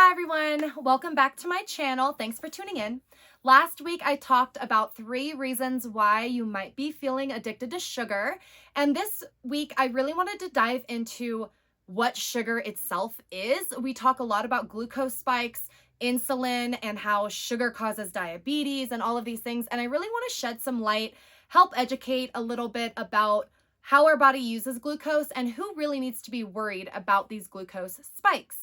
Hi everyone, welcome back to my channel. Thanks for tuning in. Last week I talked about 3 reasons why you might be feeling addicted to sugar, and this week I really wanted to dive into what sugar itself is. We talk a lot about glucose spikes, insulin, and how sugar causes diabetes and all of these things, and I really want to shed some light, help educate a little bit about how our body uses glucose and who really needs to be worried about these glucose spikes.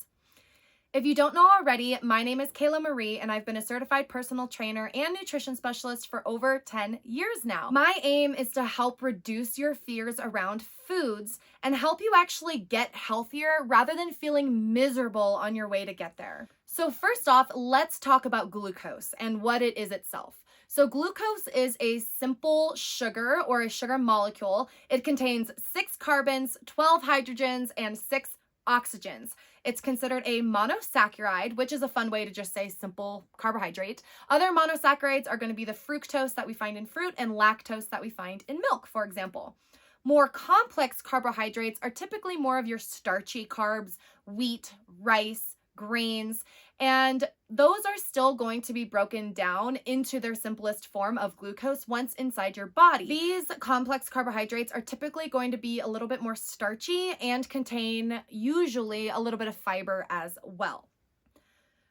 If you don't know already, my name is Kayla Marie, and I've been a certified personal trainer and nutrition specialist for over 10 years now. My aim is to help reduce your fears around foods and help you actually get healthier rather than feeling miserable on your way to get there. So first off, let's talk about glucose and what it is itself. So glucose is a simple sugar or a sugar molecule. It contains 6 carbons, 12 hydrogens, and 6 oxygens. It's considered a monosaccharide, which is a fun way to just say simple carbohydrate. Other monosaccharides are going to be the fructose that we find in fruit and lactose that we find in milk, for example. More complex carbohydrates are typically more of your starchy carbs, wheat, rice, grains, and those are still going to be broken down into their simplest form of glucose once inside your body. These complex carbohydrates are typically going to be a little bit more starchy and contain usually a little bit of fiber as well.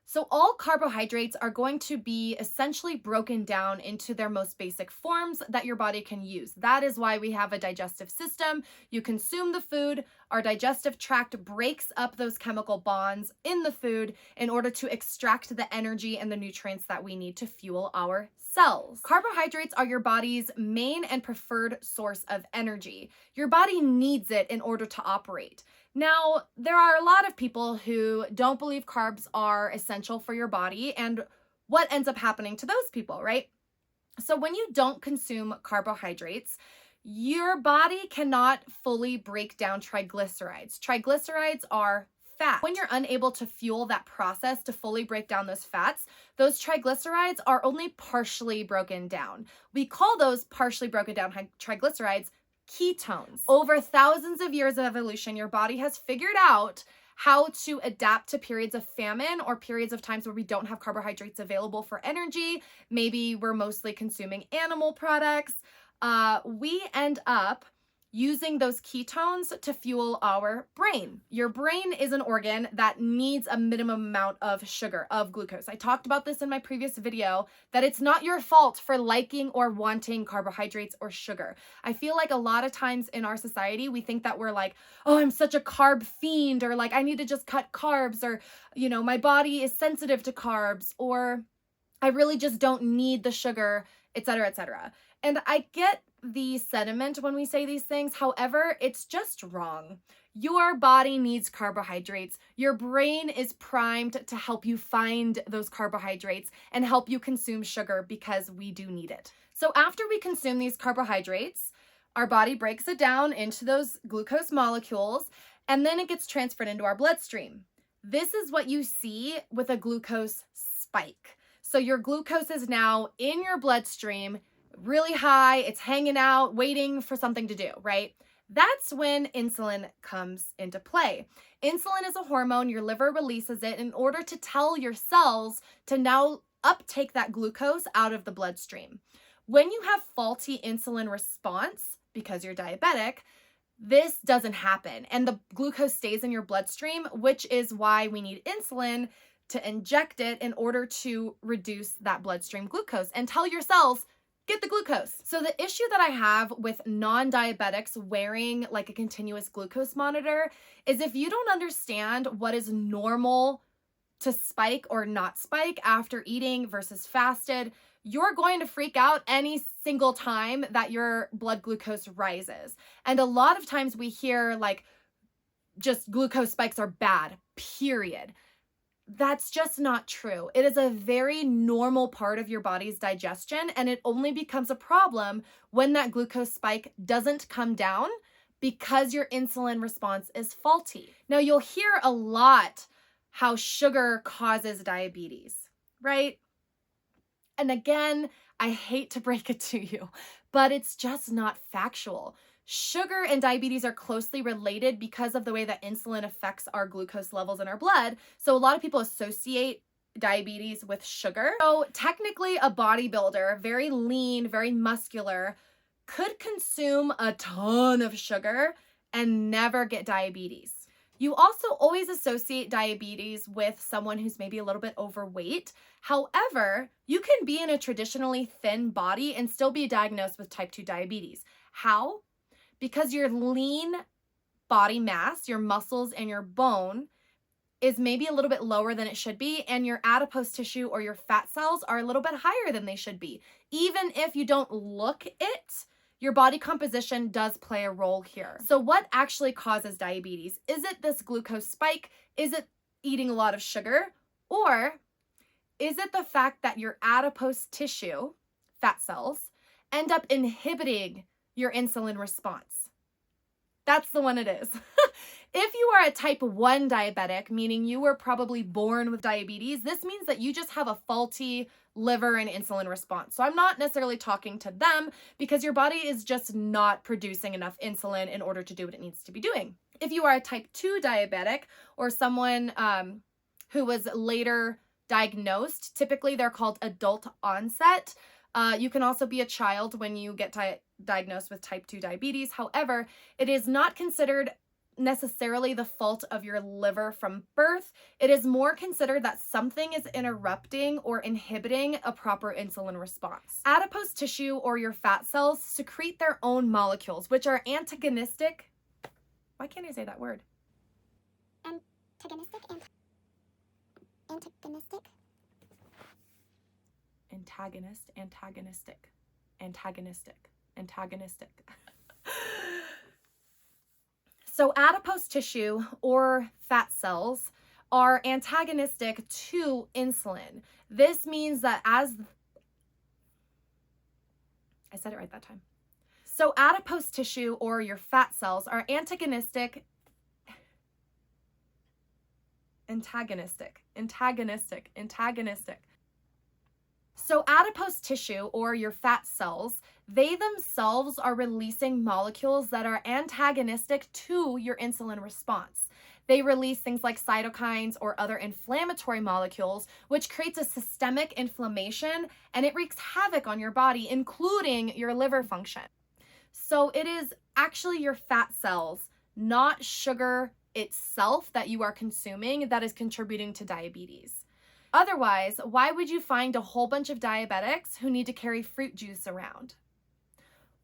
So all carbohydrates are going to be essentially broken down into their most basic forms that your body can use. That is why we have a digestive system. You consume the food, our digestive tract breaks up those chemical bonds in the food in order to extract the energy and the nutrients that we need to fuel our cells. Carbohydrates are your body's main and preferred source of energy. Your body needs it in order to operate. Now, there are a lot of people who don't believe carbs are essential for your body, and what ends up happening to those people, right? So when you don't consume carbohydrates, your body cannot fully break down triglycerides. Triglycerides are fat. When you're unable to fuel that process to fully break down those fats, those triglycerides are only partially broken down. We call those partially broken down triglycerides ketones. Over thousands of years of evolution, your body has figured out how to adapt to periods of famine or periods of times where we don't have carbohydrates available for energy. Maybe we're mostly consuming animal products. We end up using those ketones to fuel our brain. Your brain is an organ that needs a minimum amount of sugar, of glucose. I talked about this in my previous video, that it's not your fault for liking or wanting carbohydrates or sugar. I feel like a lot of times in our society, we think that we're like, oh, I'm such a carb fiend, or like, I need to just cut carbs, or, you know, my body is sensitive to carbs, or I really just don't need the sugar, etc., etc. And I get the sentiment when we say these things. However, it's just wrong. Your body needs carbohydrates. Your brain is primed to help you find those carbohydrates and help you consume sugar because we do need it. So after we consume these carbohydrates, our body breaks it down into those glucose molecules, and then it gets transferred into our bloodstream. This is what you see with a glucose spike. So your glucose is now in your bloodstream, really high, it's hanging out, waiting for something to do, right? That's when insulin comes into play. Insulin is a hormone, your liver releases it in order to tell your cells to now uptake that glucose out of the bloodstream. When you have faulty insulin response, because you're diabetic, this doesn't happen, and the glucose stays in your bloodstream, which is why we need insulin to inject it in order to reduce that bloodstream glucose and tell your cells, get the glucose. So the issue that I have with non-diabetics wearing like a continuous glucose monitor is if you don't understand what is normal to spike or not spike after eating versus fasted, you're going to freak out any single time that your blood glucose rises. And a lot of times we hear like just glucose spikes are bad, period. That's just not true. It is a very normal part of your body's digestion, and it only becomes a problem when that glucose spike doesn't come down because your insulin response is faulty. Now, you'll hear a lot how sugar causes diabetes, right? And again, I hate to break it to you, but it's just not factual. Sugar and diabetes are closely related because of the way that insulin affects our glucose levels in our blood. So a lot of people associate diabetes with sugar. So technically a bodybuilder, very lean, very muscular, could consume a ton of sugar and never get diabetes. You also always associate diabetes with someone who's maybe a little bit overweight. However, you can be in a traditionally thin body and still be diagnosed with type 2 diabetes. How? Because your lean body mass, your muscles and your bone is maybe a little bit lower than it should be, and your adipose tissue or your fat cells are a little bit higher than they should be. Even if you don't look it, your body composition does play a role here. So what actually causes diabetes? Is it this glucose spike? Is it eating a lot of sugar? Or is it the fact that your adipose tissue, fat cells, end up inhibiting your insulin response? That's the one it is. If you are a type 1 diabetic, meaning you were probably born with diabetes, this means that you just have a faulty liver and insulin response. So I'm not necessarily talking to them because your body is just not producing enough insulin in order to do what it needs to be doing. If you are a type 2 diabetic or someone who was later diagnosed, typically they're called adult onset. You can also be a child when you get diagnosed with type 2 diabetes. However, it is not considered necessarily the fault of your liver from birth. It is more considered that something is interrupting or inhibiting a proper insulin response. Adipose tissue or your fat cells secrete their own molecules, which are antagonistic. Why can't I say that word? Antagonistic. So adipose tissue or fat cells are antagonistic to insulin. This means that I said it right that time. So adipose tissue or your fat cells are antagonistic. So adipose tissue or your fat cells, they themselves are releasing molecules that are antagonistic to your insulin response. They release things like cytokines or other inflammatory molecules, which creates a systemic inflammation and it wreaks havoc on your body, including your liver function. So it is actually your fat cells, not sugar itself that you are consuming, that is contributing to diabetes. Otherwise, why would you find a whole bunch of diabetics who need to carry fruit juice around?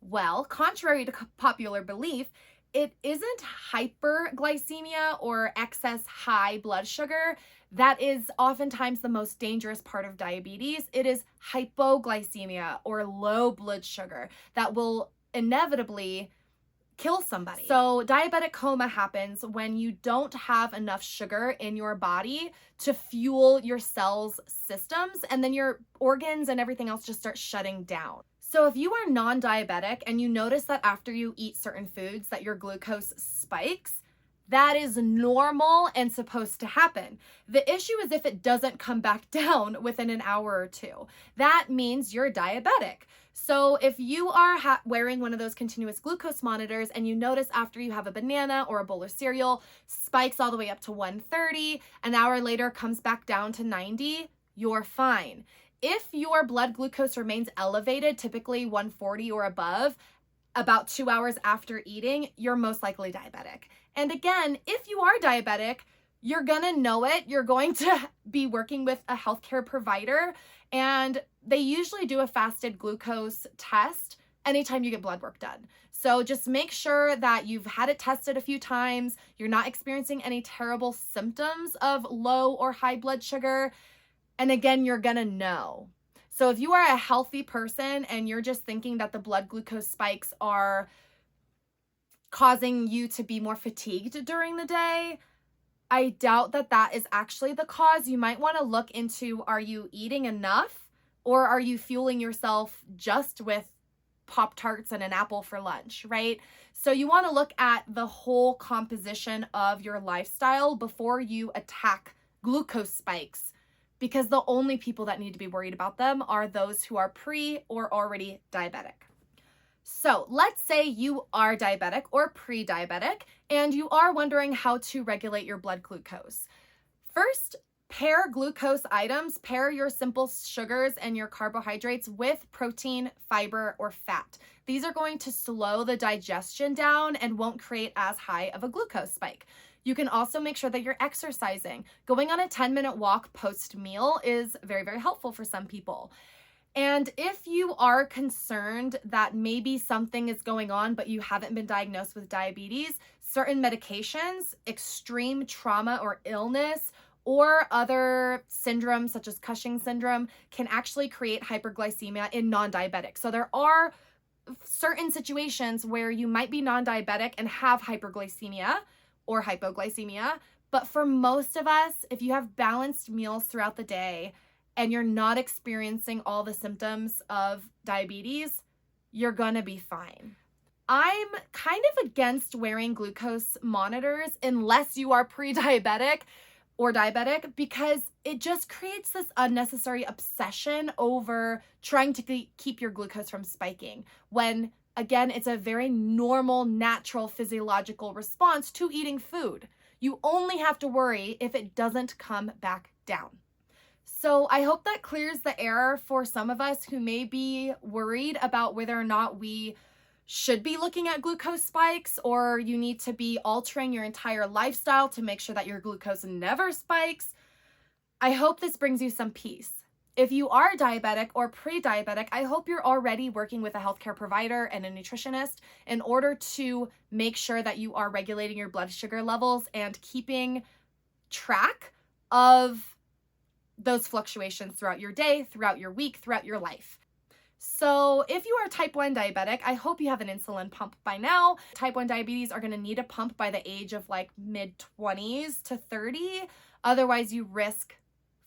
Well, contrary to popular belief, it isn't hyperglycemia or excess high blood sugar that is oftentimes the most dangerous part of diabetes. It is hypoglycemia or low blood sugar that will inevitably kill somebody. So diabetic coma happens when you don't have enough sugar in your body to fuel your cells' systems, and then your organs and everything else just start shutting down. So if you are non-diabetic and you notice that after you eat certain foods that your glucose spikes, that is normal and supposed to happen. The issue is if it doesn't come back down within an hour or two. That means you're diabetic. So if you are wearing one of those continuous glucose monitors and you notice after you have a banana or a bowl of cereal, spikes all the way up to 130, an hour later comes back down to 90, you're fine. If your blood glucose remains elevated, typically 140 or above, about 2 hours after eating, you're most likely diabetic. And again, if you are diabetic, you're gonna know it. You're going to be working with a healthcare provider, and they usually do a fasted glucose test anytime you get blood work done. So just make sure that you've had it tested a few times, you're not experiencing any terrible symptoms of low or high blood sugar, and again, you're gonna know. So if you are a healthy person and you're just thinking that the blood glucose spikes are causing you to be more fatigued during the day, I doubt that that is actually the cause. You might want to look into, are you eating enough, or are you fueling yourself just with Pop-Tarts and an apple for lunch, right? So you want to look at the whole composition of your lifestyle before you attack glucose spikes, because the only people that need to be worried about them are those who are pre or already diabetic. So let's say you are diabetic or pre-diabetic and you are wondering how to regulate your blood glucose. First, pair glucose items, pair your simple sugars and your carbohydrates with protein, fiber, or fat. These are going to slow the digestion down and won't create as high of a glucose spike. You can also make sure that you're exercising. Going on a 10-minute walk post-meal is very, very helpful for some people. And if you are concerned that maybe something is going on, but you haven't been diagnosed with diabetes, certain medications, extreme trauma or illness, or other syndromes such as Cushing syndrome can actually create hyperglycemia in non-diabetics. So there are certain situations where you might be non-diabetic and have hyperglycemia or hypoglycemia. But for most of us, if you have balanced meals throughout the day, and you're not experiencing all the symptoms of diabetes, you're gonna be fine. I'm kind of against wearing glucose monitors unless you are pre-diabetic or diabetic, because it just creates this unnecessary obsession over trying to keep your glucose from spiking, when again, it's a very normal, natural, physiological response to eating food. You only have to worry if it doesn't come back down. So I hope that clears the air for some of us who may be worried about whether or not we should be looking at glucose spikes, or you need to be altering your entire lifestyle to make sure that your glucose never spikes. I hope this brings you some peace. If you are diabetic or pre-diabetic, I hope you're already working with a healthcare provider and a nutritionist in order to make sure that you are regulating your blood sugar levels and keeping track of those fluctuations throughout your day, throughout your week, throughout your life. So if you are type 1 diabetic, I hope you have an insulin pump by now. Type 1 diabetes are going to need a pump by the age of like mid-20s to 30. Otherwise, you risk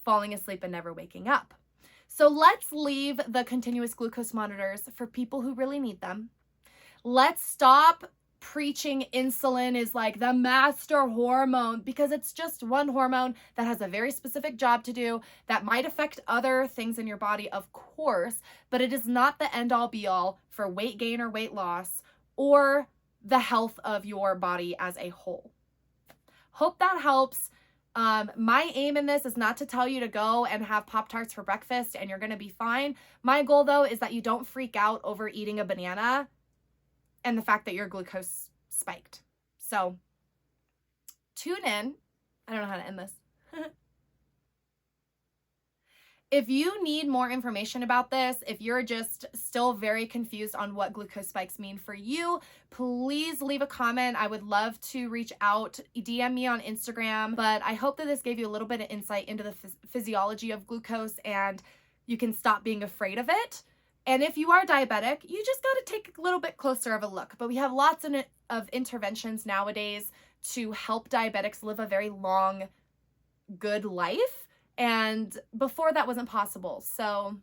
falling asleep and never waking up. So let's leave the continuous glucose monitors for people who really need them. Let's stop preaching insulin is like the master hormone, because it's just one hormone that has a very specific job to do that might affect other things in your body, of course, but it is not the end all be all for weight gain or weight loss or the health of your body as a whole. Hope that helps. My aim in this is not to tell you to go and have Pop-Tarts for breakfast and you're going to be fine. My goal though is that you don't freak out over eating a banana and the fact that your glucose spiked. So tune in. I don't know how to end this. If you need more information about this, if you're just still very confused on what glucose spikes mean for you, please leave a comment. I would love to reach out, DM me on Instagram, but I hope that this gave you a little bit of insight into the physiology of glucose and you can stop being afraid of it. And if you are diabetic, you just got to take a little bit closer of a look. But we have lots of interventions nowadays to help diabetics live a very long, good life. And before that wasn't possible. So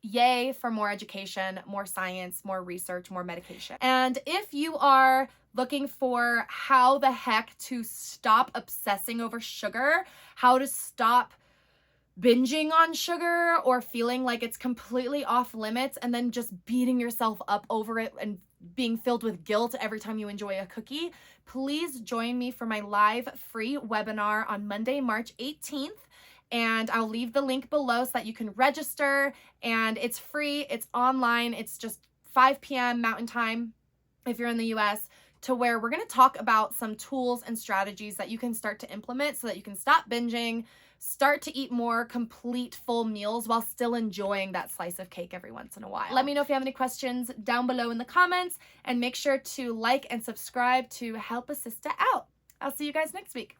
yay for more education, more science, more research, more medication. And if you are looking for how the heck to stop obsessing over sugar, how to stop binging on sugar or feeling like it's completely off limits and then just beating yourself up over it and being filled with guilt every time you enjoy a cookie, please join me for my live free webinar on Monday, March 18th. And I'll leave the link below so that you can register, and it's free, it's online, it's just 5 p.m. Mountain Time if you're in the US, to where we're going to talk about some tools and strategies that you can start to implement so that you can stop binging, start to eat more complete full meals while still enjoying that slice of cake every once in a while. Let me know if you have any questions down below in the comments, and make sure to like and subscribe to help a sister out. I'll see you guys next week.